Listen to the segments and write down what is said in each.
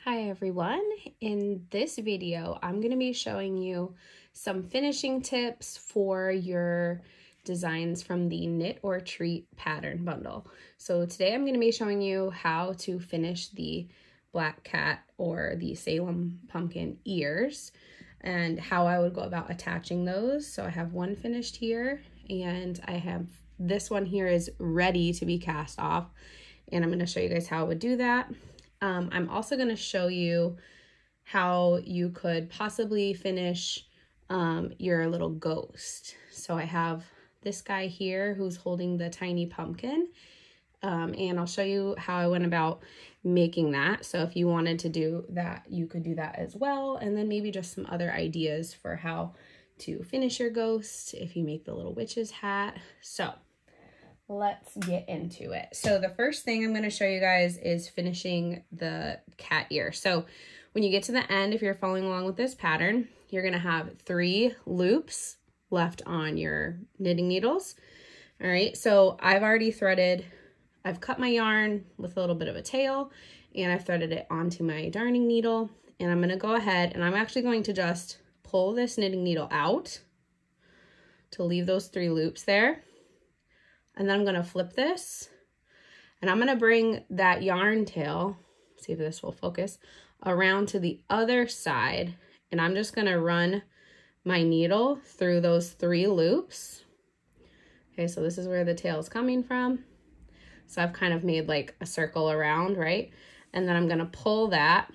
Hi everyone, in this video I'm going to be showing you some finishing tips for your designs from the Knit or Treat pattern bundle. So today I'm going to be showing you how to finish the black cat or the Salem pumpkin ears and how I would go about attaching those. So I have one finished here and I have this one here is ready to be cast off, and I'm going to show you guys how I would do that. I'm also going to show you how you could possibly finish your little ghost. So I have this guy here who's holding the tiny pumpkin, and I'll show you how I went about making that. So if you wanted to do that, you could do that as well. And then maybe just some other ideas for how to finish your ghost if you make the little witch's hat. So let's get into it. So the first thing I'm going to show you guys is finishing the cat ear. So when you get to the end, if you're following along with this pattern, you're going to have 3 loops left on your knitting needles. All right, so I've already threaded, I've cut my yarn with a little bit of a tail, and I've threaded it onto my darning needle, and I'm going to go ahead and I'm actually going to just pull this knitting needle out to leave those 3 loops there. And then I'm going to flip this, and I'm going to bring that yarn tail, see if this will focus, around to the other side, and I'm just going to run my needle through those 3 loops. Okay, so this is where the tail is coming from. So I've kind of made like a circle around, right? And then I'm going to pull that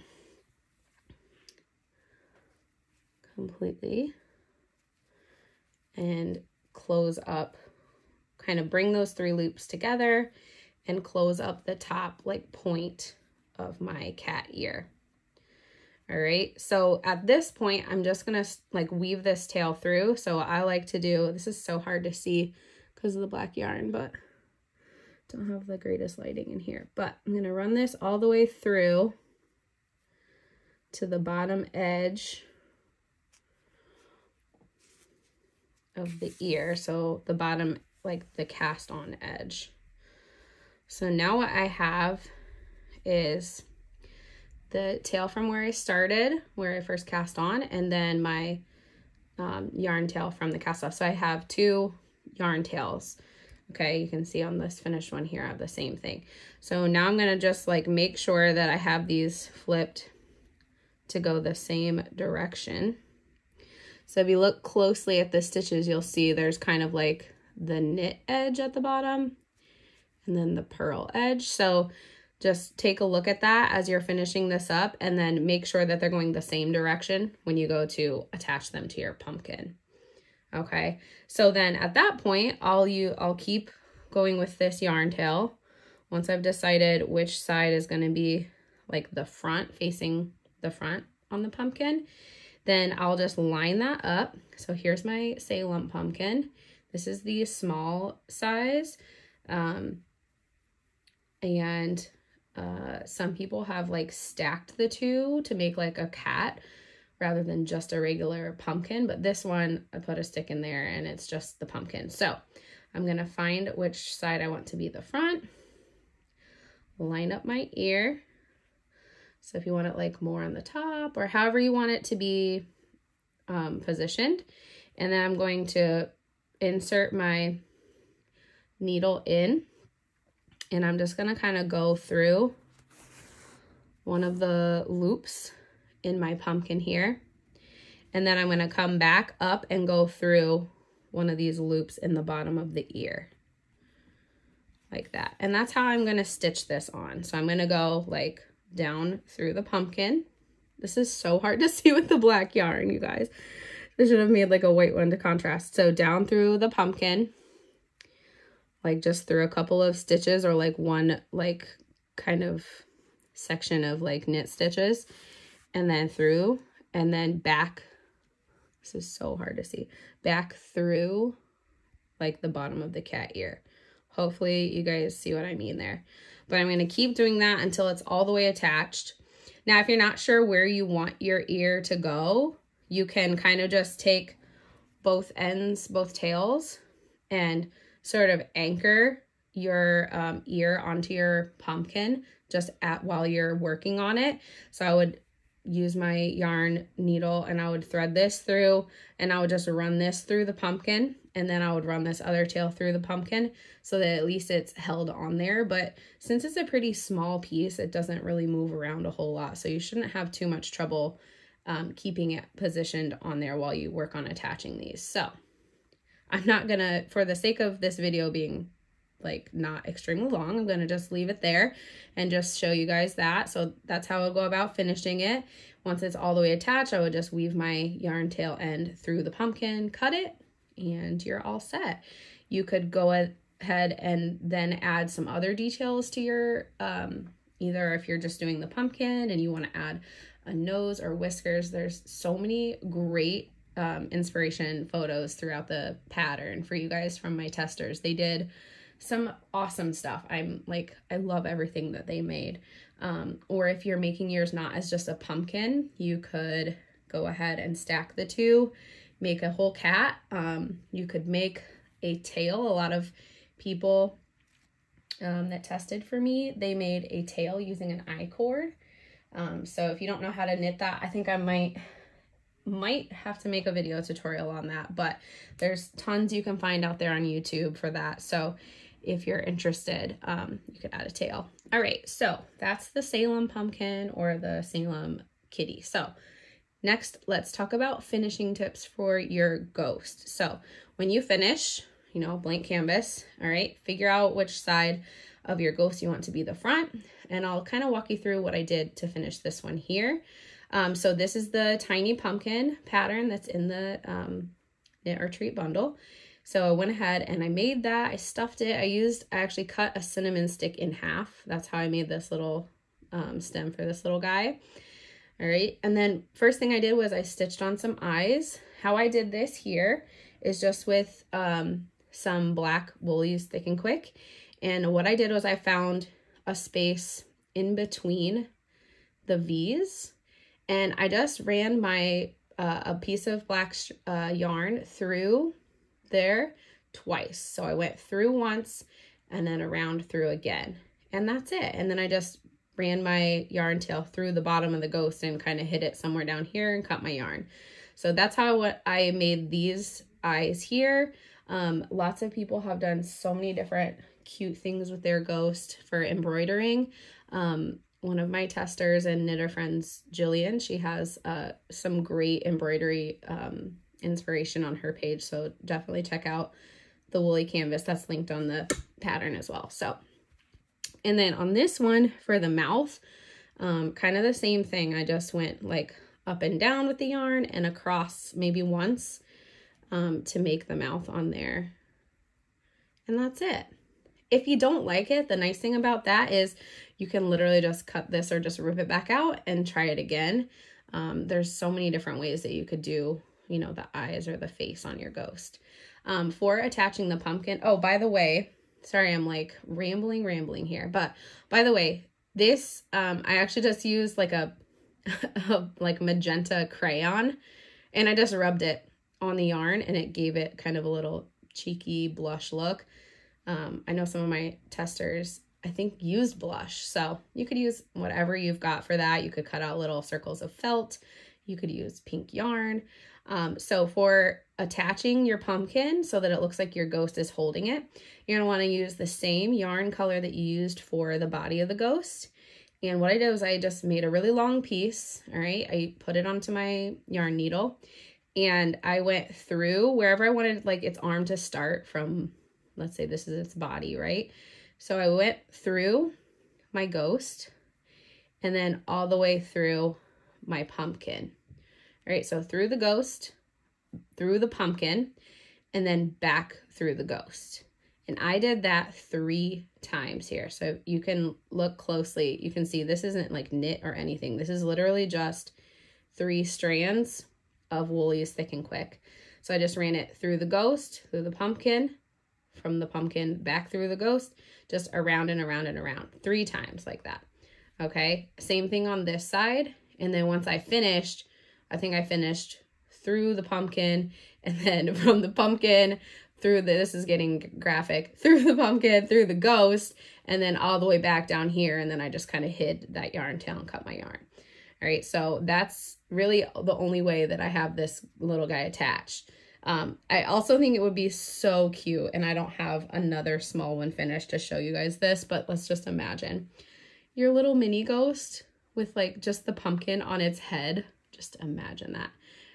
completely and close up, kind of bring those 3 loops together and close up the top like point of my cat ear. All right, so at this point, I'm just gonna like weave this tail through. So I like to do, this is so hard to see because of the black yarn, but don't have the greatest lighting in here. But I'm gonna run this all the way through to the bottom edge of the ear. So the bottom, like the cast on edge. So now what I have is the tail from where I started, where I first cast on, and then my yarn tail from the cast off. So I have 2 yarn tails. Okay, you can see on this finished one here I have the same thing. So now I'm gonna just like make sure that I have these flipped to go the same direction. So if you look closely at the stitches, you'll see there's kind of like the knit edge at the bottom and then the purl edge. So just take a look at that as you're finishing this up, and then make sure that they're going the same direction when you go to attach them to your pumpkin. Okay, so then at that point, I'll keep going with this yarn tail. Once I've decided which side is going to be like the front, facing the front on the pumpkin, then I'll just line that up. So here's my Salem pumpkin. This is the small size. Some people have like stacked the 2 to make like a cat rather than just a regular pumpkin. But this one, I put a stick in there and it's just the pumpkin. So I'm going to find which side I want to be the front, line up my ear. So if you want it like more on the top or however you want it to be positioned. And then I'm going to insert my needle in, and I'm just going to kind of go through one of the loops in my pumpkin here. And then I'm going to come back up and go through one of these loops in the bottom of the ear. Like that. And that's how I'm going to stitch this on. So I'm going to go like down through the pumpkin. This is so hard to see with the black yarn, you guys. I should have made like a white one to contrast. So down through the pumpkin, like just through a couple of stitches or like one like kind of section of like knit stitches, and then through, and then back. This is so hard to see. Back through like the bottom of the cat ear. Hopefully you guys see what I mean there. But I'm going to keep doing that until it's all the way attached. Now, if you're not sure where you want your ear to go, you can kind of just take both ends, both tails, and sort of anchor your ear onto your pumpkin just while you're working on it. So I would use my yarn needle and I would thread this through, and I would just run this through the pumpkin, and then I would run this other tail through the pumpkin so that at least it's held on there. But since it's a pretty small piece, it doesn't really move around a whole lot, so you shouldn't have too much trouble keeping it positioned on there while you work on attaching these. So I'm not gonna, for the sake of this video being like not extremely long, I'm gonna just leave it there and just show you guys that. So that's how I'll go about finishing it. Once it's all the way attached, I would just weave my yarn tail end through the pumpkin, cut it, and you're all set. You could go ahead and then add some other details to your, either if you're just doing the pumpkin and you want to add a nose or whiskers, there's so many great inspiration photos throughout the pattern for you guys from my testers. They did some awesome stuff. I love everything that they made. Or if you're making yours not as just a pumpkin, you could go ahead and stack the two, make a whole cat. You could make a tail. A lot of people that tested for me, they made a tail using an I-cord. So if you don't know how to knit that, I think I might have to make a video tutorial on that, but there's tons you can find out there on YouTube for that. So if you're interested, you could add a tail. All right, so that's the Salem pumpkin or the Salem kitty. So next, let's talk about finishing tips for your ghost. So when you finish, you know, blank canvas, all right, figure out which side of your ghost you want to be the front, and I'll kind of walk you through what I did to finish this one here. So this is the tiny pumpkin pattern that's in the Knit or Treat bundle. So I went ahead and I made that. I stuffed it. I actually cut a cinnamon stick in half. That's how I made this little stem for this little guy. All right. And then first thing I did was I stitched on some eyes. How I did this here is just with some black Wool-Use Thick and Quick. And what I did was I found a space in between the V's, and I just ran my a piece of black yarn through there twice. So I went through once and then around through again, and that's it. And then I just ran my yarn tail through the bottom of the ghost and kind of hit it somewhere down here and cut my yarn. So that's how I made these eyes here. Lots of people have done so many different cute things with their ghost for embroidering. One of my testers and knitter friends, Jillian, she has some great embroidery inspiration on her page, so definitely check out the woolly canvas. That's linked on the pattern as well. So, and then on this one for the mouth, kind of the same thing. I just went like up and down with the yarn and across maybe once to make the mouth on there, and that's it. If you don't like it, the nice thing about that is you can literally just cut this or just rip it back out and try it again. There's so many different ways that you could do, you know, the eyes or the face on your ghost. For attaching the pumpkin, oh, by the way, sorry, I'm like rambling here, but by the way, this, I actually just used like a like magenta crayon, and I just rubbed it on the yarn and it gave it kind of a little cheeky blush look. I know some of my testers, I think, used blush, so you could use whatever you've got for that. You could cut out little circles of felt. You could use pink yarn. So for attaching your pumpkin so that it looks like your ghost is holding it, you're gonna wanna use the same yarn color that you used for the body of the ghost. And what I did was I just made a really long piece, all right? I put it onto my yarn needle and I went through wherever I wanted like its arm to start from. Let's say this is its body, right? So I went through my ghost and then all the way through my pumpkin. All right, so through the ghost, through the pumpkin, and then back through the ghost. And I did that 3 times here. So you can look closely. You can see this isn't like knit or anything. This is literally just 3 strands of Wool-Use Thick and Quick. So I just ran it through the ghost, through the pumpkin, from the pumpkin back through the ghost, just around and around and around 3 times like that. Okay, same thing on this side. And then once I finished, I think I finished through the pumpkin and then from the pumpkin through this is getting graphic, through the pumpkin, through the ghost, and then all the way back down here. And then I just kind of hid that yarn tail and cut my yarn. All right, so that's really the only way that I have this little guy attached. I also think it would be so cute, and I don't have another small one finished to show you guys this, but let's just imagine your little mini ghost with like just the pumpkin on its head. Just imagine that.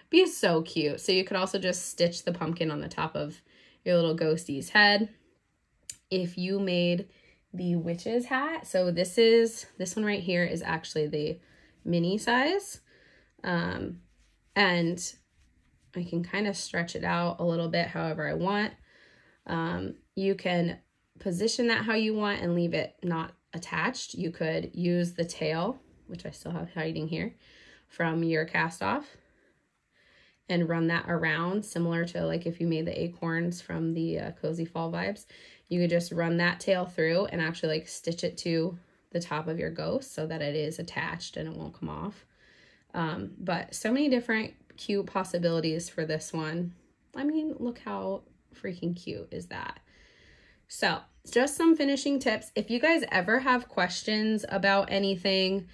Be so cute. So you could also just stitch the pumpkin on the top of your little ghostie's head. If you made the witch's hat, so this one right here is actually the mini size, and I can kind of stretch it out a little bit however I want. You can position that how you want and leave it not attached. You could use the tail, which I still have hiding here, from your cast off and run that around, similar to like if you made the acorns from the Cozy Fall Vibes. You could just run that tail through and actually like stitch it to the top of your ghost so that it is attached and it won't come off. But so many different cute possibilities for this one. I mean, look how freaking cute is that. So just some finishing tips. If you guys ever have questions about anything,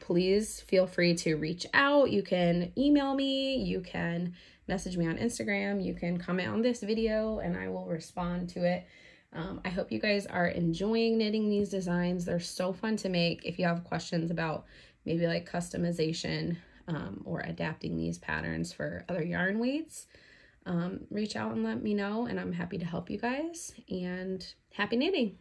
please feel free to reach out. You can email me, you can message me on Instagram, you can comment on this video and I will respond to it. I hope you guys are enjoying knitting these designs. They're so fun to make. If you have questions about maybe like customization or adapting these patterns for other yarn weights, reach out and let me know, and I'm happy to help you guys, and happy knitting.